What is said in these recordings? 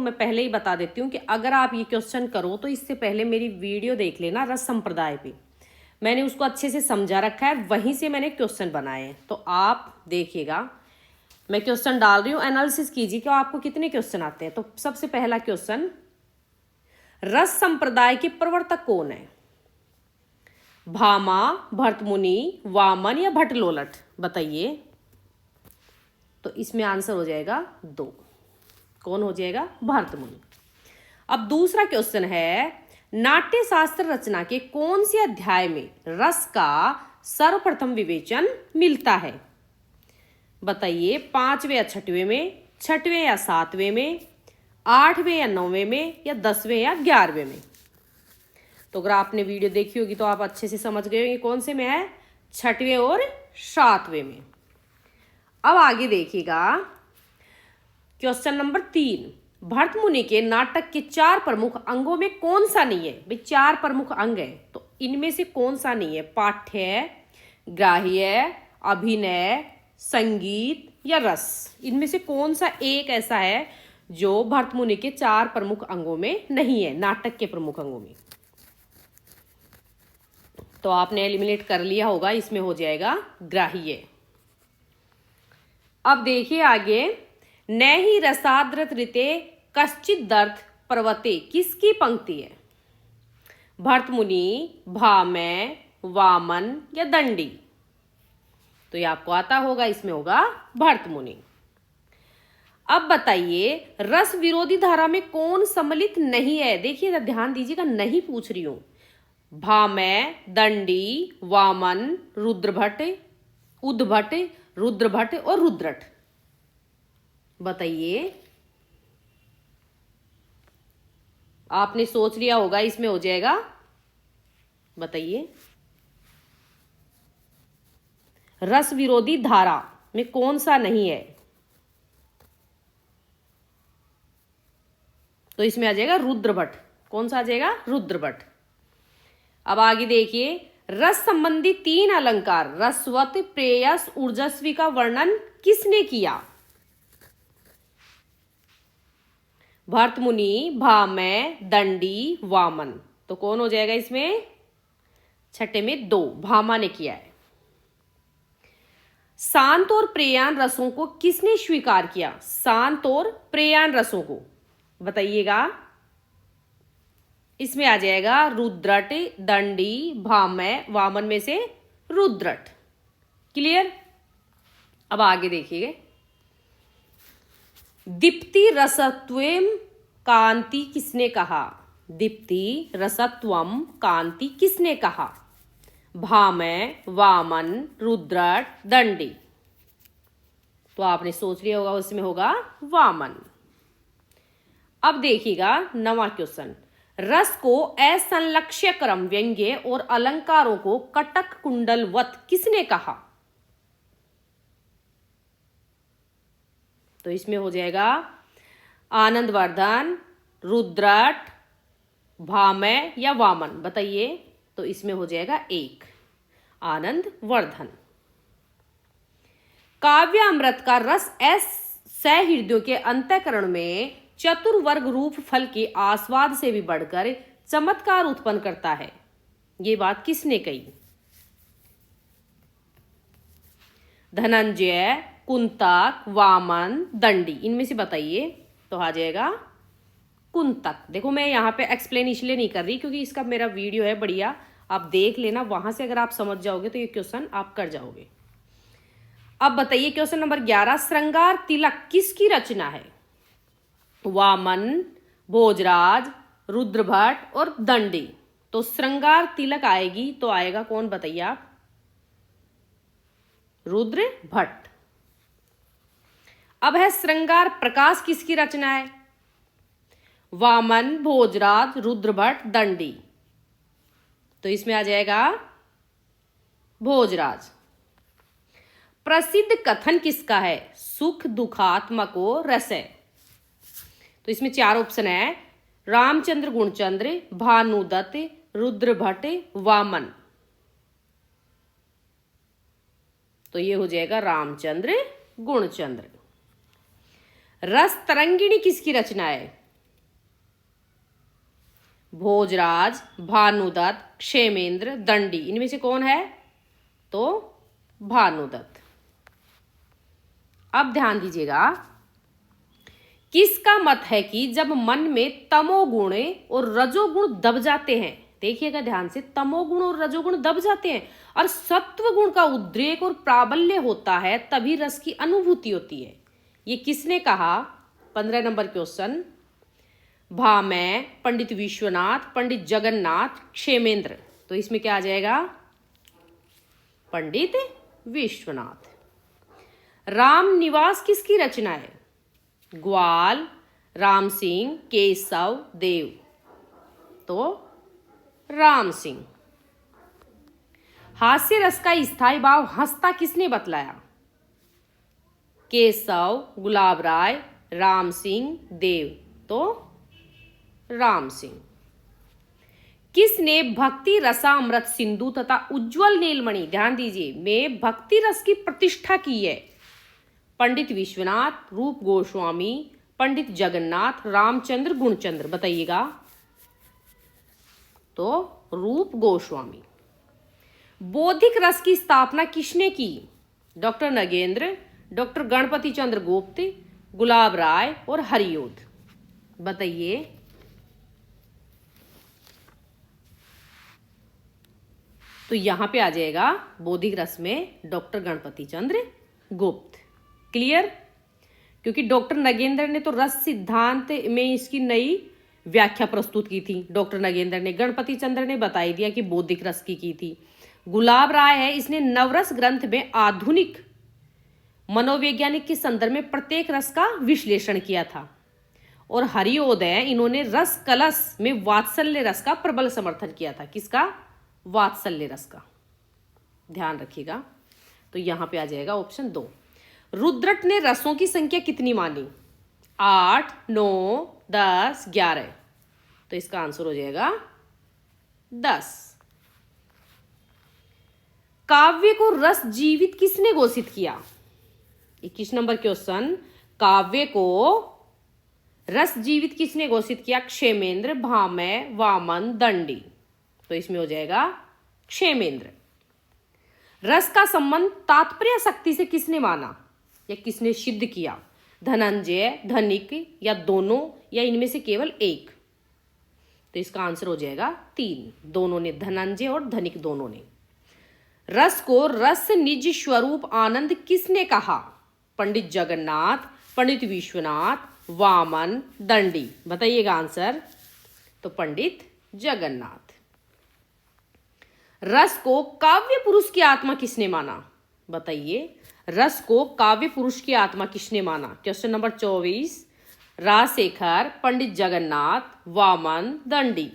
मैं पहले ही बता देती हूँ कि अगर आप ये क्वेश्चन करो तो इससे पहले मेरी वीडियो देख लेना रस संप्रदाय पे, मैंने उसको अच्छे से समझा रखा है, वहीं से मैंने क्वेश्चन बनाए हैं। तो आप देखिएगा, मैं क्वेश्चन डाल रही हूँ, एनालिसिस कीजिए कि आपको कितने क्वेश्चन आते हैं। तो सबसे पहला क्वेश्चन, रस संप्रदाय के प्रवर्तक कौन है? भामा, भरतमुनि, वामन या भट्टलोलट? बताइए। तो इसमें आंसर हो जाएगा 2। कौन हो जाएगा? भरतमुनि। अब दूसरा क्वेश्चन है, नाट्य शास्त्र रचना के कौन से अध्याय में रस का सर्वप्रथम विवेचन मिलता है? बताइए। 5वें या 6वें में, 6वें या 7वें में, 8वें या 9वें में, या 10वें या 11वें में? तो अगर आपने वीडियो देखी होगी तो आप अच्छे से समझ गए होंगे कौन से में है, 6वें और 7वें में। अब आगे देखिएगा, क्वेश्चन नंबर 3, भरतमुनि के नाटक के 4 प्रमुख अंगों में कौन सा नहीं है? भाई 4 प्रमुख अंग है, तो इनमें से कौन सा नहीं है? पाठ्य, ग्राह्य, अभिनय, संगीत या रस? इनमें से कौन सा एक ऐसा है जो भरतमुनि के 4 प्रमुख अंगों में नहीं है, नाटक के प्रमुख अंगों में? तो आपने एलिमिनेट कर लिया होगा, इसमें हो जाएगा ग्राह्य। अब देखिए आगे, न ही रसाद्रत ऋते कश्चित दर्थ पर्वते किसकी पंक्ति है? भरतमुनि, भामह, वामन या दंडी? तो ये आपको आता होगा, इसमें होगा भरतमुनि। अब बताइए, रस विरोधी धारा में कौन सम्मिलित नहीं है? देखिए ध्यान दीजिएगा, नहीं पूछ रही हूं। भामह, दंडी, वामन, रुद्रभट्ट, उद्भट, रुद्रभट्ट और रुद्रट? बताइए। आपने सोच लिया होगा, इसमें हो जाएगा, बताइए, रस विरोधी धारा में कौन सा नहीं है? तो इसमें आ जाएगा रुद्रभट्ट। कौन सा आ जाएगा? रुद्रभट्ट। अब आगे देखिए, रस संबंधी 3 अलंकार रसवत, प्रेयस, ऊर्जस्वी का वर्णन किसने किया? भरतमुनि, भामह, दंडी, वामन? तो कौन हो जाएगा इसमें? 6 में 2, भामा ने किया है। शांत और प्रेयान रसों को किसने स्वीकार किया? शांत और प्रेयान रसों को, बताइएगा। इसमें आ जाएगा रुद्रट, दंडी, भामह, वामन में से रुद्रट। क्लियर? अब आगे देखिए, दीप्ति रसत्वम कांति किसने कहा? दीप्ति रसत्वम कांति किसने कहा? भामह, वामन, रुद्रट, दंडी? तो आपने सोच लिया होगा, उसमें होगा वामन। अब देखिएगा 9वां क्वेश्चन, रस को असंलक्ष्य क्रम व्यंग्य और अलंकारों को कटक कुंडलवत किसने कहा? तो इसमें हो जाएगा आनंदवर्धन, रुद्रट, भामह या वामन? बताइए। तो इसमें हो जाएगा 1, आनंदवर्धन। काव्य अमृत का रस सहृदयों के अंतःकरण में चतुर्वर्ग रूप फल के आस्वाद से भी बढ़कर चमत्कार उत्पन्न करता है, ये बात किसने कही? धनंजय, कुंतक, वामन, दंडी? इनमें से बताइए। तो आ जाएगा कुंतक। देखो मैं यहाँ पे एक्सप्लेन इसलिए नहीं कर रही क्योंकि इसका मेरा वीडियो है बढ़िया, आप देख लेना, वहां से अगर आप समझ जाओगे तो ये क्वेश्चन आप कर जाओगे। अब बताइए क्वेश्चन नंबर 11, श्रृंगार तिलक किसकी रचना है? वामन, भोजराज, रुद्रभट्ट और दंडी? तो श्रृंगार तिलक आएगी तो आएगा कौन? बताइए आप। रुद्रभट्ट। अब है श्रृंगार प्रकाश किसकी रचना है? वामन, भोजराज, रुद्रभट्ट, दंडी? तो इसमें आ जाएगा भोजराज। प्रसिद्ध कथन किसका है? सुख दुखात्मको रसै? तो इसमें 4 ऑप्शन है, रामचंद्र गुणचंद्र, भानुदत्त, रुद्रभट्ट, वामन? तो ये हो जाएगा रामचंद्र गुणचंद्र। रस तरंगिणी किसकी रचना है? भोजराज, भानुदत्त, क्षेमेंद्र, दंडी, इनमें से कौन है? तो भानुदत्त। अब ध्यान दीजिएगा, किसका मत है कि जब मन में तमोगुण और रजोगुण दब जाते हैं, देखिएगा ध्यान से, तमोगुण और रजोगुण दब जाते हैं और सत्व गुण का उद्रेक और प्राबल्य होता है, तभी रस की अनुभूति होती है। ये किसने कहा? 15 नंबर क्वेश्चन। भामह, पंडित विश्वनाथ, पंडित जगन्नाथ, क्षेमेंद्र। तो इसमें क्या आ जाएगा? पंडित विश्वनाथ। राम निवास किसकी रचना है? ग्वाल, राम सिंह, केशव, देव। तो राम सिंह। हास्य रस का स्थायी भाव हंसता किसने बतलाया? केशव, गुलाब राय, राम सिंह, देव। तो राम सिंह। किसने भक्ति रसामृत सिंधु तथा उज्जवल नीलमणि, ध्यान दीजिए, में भक्ति रस की प्रतिष्ठा की है? पंडित विश्वनाथ, रूप गोस्वामी, पंडित जगन्नाथ, रामचंद्र, गुणचंद्र। बताइएगा। तो रूप गोस्वामी। बौद्धिक रस की स्थापना किसने की? डॉक्टर नगेंद्र, डॉक्टर गणपति चंद्र गुप्त, गुलाब राय और हरियोध। बताइए। तो यहां पे आ जाएगा बौद्धिक रस में डॉक्टर गणपति चंद्र गुप्त। क्लियर? क्योंकि डॉक्टर नगेंद्र ने तो रस सिद्धांत में इसकी नई व्याख्या प्रस्तुत की थी, डॉक्टर नगेंद्र ने। गणपति चंद्र ने बताई दिया कि बौद्धिक रस की थी। गुलाब राय है, इसने नवरस ग्रंथ में आधुनिक मनोवैज्ञानिक के संदर्भ में प्रत्येक रस का विश्लेषण किया था। और हरियोध है, इन्होंने रस कलश में वात्सल्य रस का प्रबल समर्थन किया था। किसका? वात्सल्य रस का। ध्यान रखिएगा। तो यहां पे आ जाएगा ऑप्शन 2। रुद्रट ने रसों की संख्या कितनी मानी? 8, 9, 10, 11। तो इसका आंसर हो जाएगा 10। काव्य को रस जीवित किसने घोषित किया? 21 नंबर क्वेश्चन। काव्य को रस जीवित किसने घोषित किया? क्षेमेंद्र, भामह, वामन, दंडी। तो इसमें हो जाएगा क्षेमेंद्र। रस का संबंध तात्पर्य शक्ति से किसने माना या किसने सिद्ध किया? धनंजय, धनिक या दोनों या इनमें से केवल एक? तो इसका आंसर हो जाएगा 3। दोनों ने, धनंजय और धनिक दोनों ने। रस को रस निज स्वरूप आनंद किसने कहा? पंडित जगन्नाथ, पंडित विश्वनाथ, वामन, दंडी। बताइएगा आंसर। तो पंडित जगन्नाथ। रस को काव्य पुरुष की आत्मा किसने माना? बताइए। रस को काव्य पुरुष की आत्मा किसने माना? Question number 24। राजशेखर, पंडित जगन्नाथ, वामन, दंडी।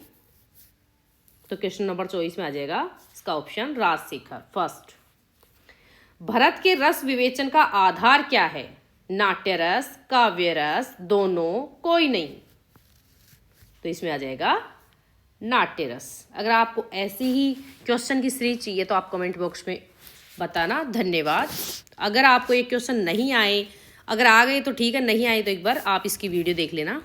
तो क्वेश्चन नंबर 24 में आ जाएगा इसका ऑप्शन राजशेखर, फर्स्ट। भरत के रस विवेचन का आधार क्या है? नाट्य रस, काव्य रस, दोनों, कोई नहीं। तो इसमें आ जाएगा नाट्य रस। अगर आपको ऐसी ही क्वेश्चन की सीरीज चाहिए तो आप कमेंट बॉक्स में बताना। धन्यवाद। अगर आपको ये क्वेश्चन नहीं आए, अगर आ गए तो ठीक है, नहीं आए तो एक बार आप इसकी वीडियो देख लेना।